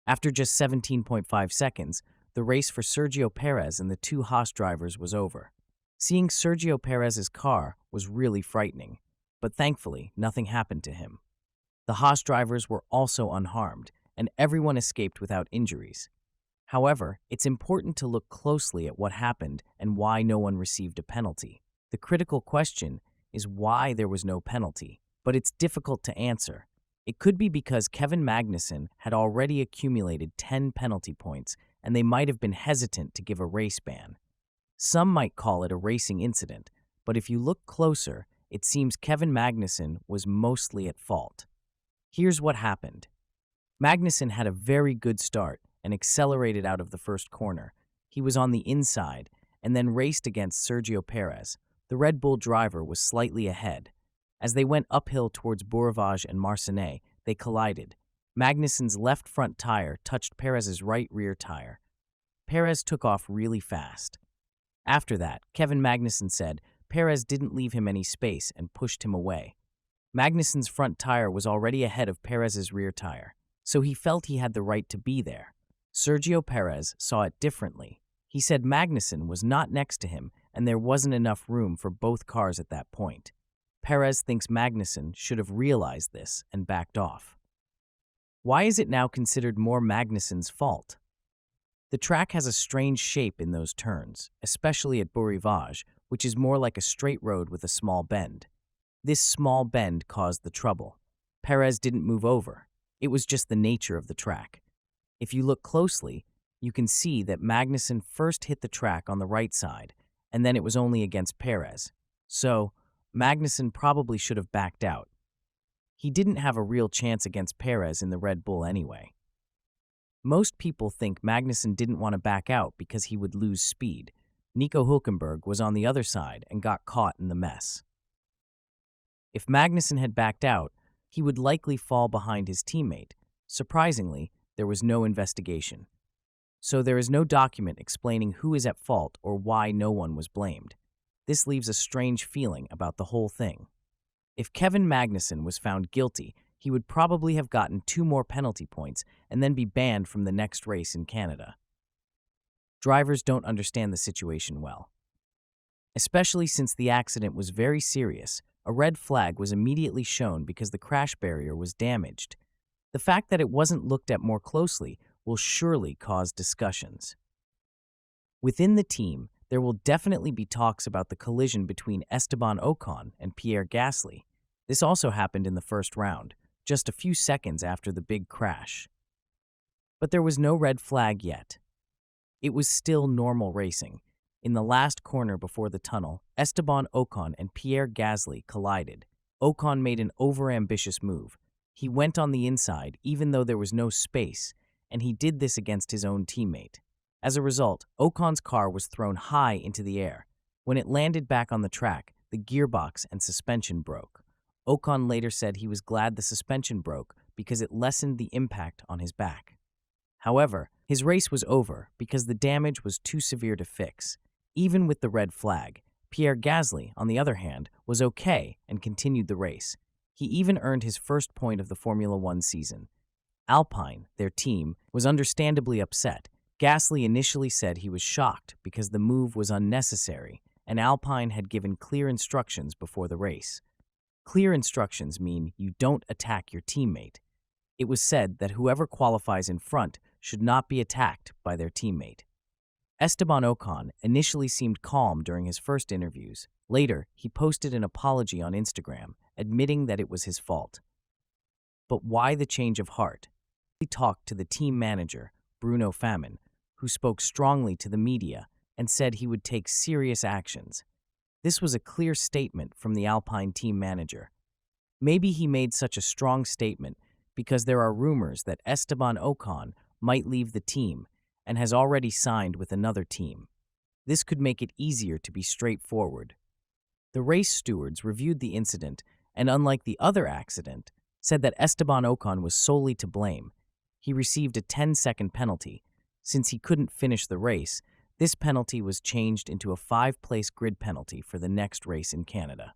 After just 17.5 seconds, the race for Sergio Perez and the two Haas drivers was over. Seeing Sergio Perez's car was really frightening, but thankfully nothing happened to him. The Haas drivers were also unharmed, and everyone escaped without injuries. However, it's important to look closely at what happened and why no one received a penalty. The critical question is why there was no penalty, but it's difficult to answer. It could be because Kevin Magnussen had already accumulated 10 penalty points, and they might have been hesitant to give a race ban. Some might call it a racing incident, but if you look closer, it seems Kevin Magnussen was mostly at fault. Here's what happened. Magnussen had a very good start and accelerated out of the first corner. He was on the inside and then raced against Sergio Perez. The Red Bull driver was slightly ahead. As they went uphill towards Bourrivage and Marcinet, they collided. Magnussen's left front tire touched Perez's right rear tire. Perez took off really fast. After that, Kevin Magnussen said Perez didn't leave him any space and pushed him away. Magnussen's front tire was already ahead of Perez's rear tire, so he felt he had the right to be there. Sergio Perez saw it differently. He said Magnussen was not next to him and there wasn't enough room for both cars at that point. Perez thinks Magnussen should have realized this and backed off. Why is it now considered more Magnussen's fault? The track has a strange shape in those turns, especially at Bourrivage, which is more like a straight road with a small bend. This small bend caused the trouble. Perez didn't move over. It was just the nature of the track. If you look closely, you can see that Magnussen first hit the track on the right side, and then it was only against Perez. So, Magnussen probably should have backed out. He didn't have a real chance against Perez in the Red Bull anyway. Most people think Magnussen didn't want to back out because he would lose speed. Nico Hülkenberg was on the other side and got caught in the mess. If Magnussen had backed out, he would likely fall behind his teammate. Surprisingly, there was no investigation. So there is no document explaining who is at fault or why no one was blamed. This leaves a strange feeling about the whole thing. If Kevin Magnussen was found guilty, he would probably have gotten 2 more penalty points and then be banned from the next race in Canada. Drivers don't understand the situation well. Especially since the accident was very serious, a red flag was immediately shown because the crash barrier was damaged. The fact that it wasn't looked at more closely will surely cause discussions. Within the team, there will definitely be talks about the collision between Esteban Ocon and Pierre Gasly. This also happened in the first round, just a few seconds after the big crash. But there was no red flag yet. It was still normal racing. In the last corner before the tunnel, Esteban Ocon and Pierre Gasly collided. Ocon made an overambitious move. He went on the inside even though there was no space, and he did this against his own teammate. As a result, Ocon's car was thrown high into the air. When it landed back on the track, the gearbox and suspension broke. Ocon later said he was glad the suspension broke because it lessened the impact on his back. However, his race was over because the damage was too severe to fix. Even with the red flag, Pierre Gasly, on the other hand, was okay and continued the race. He even earned his first point of the Formula One season. Alpine, their team, was understandably upset. Gasly initially said he was shocked because the move was unnecessary, and Alpine had given clear instructions before the race. Clear instructions mean you don't attack your teammate. It was said that whoever qualifies in front should not be attacked by their teammate. Esteban Ocon initially seemed calm during his first interviews. Later, he posted an apology on Instagram, admitting that it was his fault. But why the change of heart? He talked to the team manager, Bruno Famin, who spoke strongly to the media and said he would take serious actions. This was a clear statement from the Alpine team manager. Maybe he made such a strong statement because there are rumors that Esteban Ocon might leave the team and has already signed with another team. This could make it easier to be straightforward. The race stewards reviewed the incident and, unlike the other accident, said that Esteban Ocon was solely to blame. He received a 10-second penalty. Since he couldn't finish the race, this penalty was changed into a 5-place grid penalty for the next race in Canada.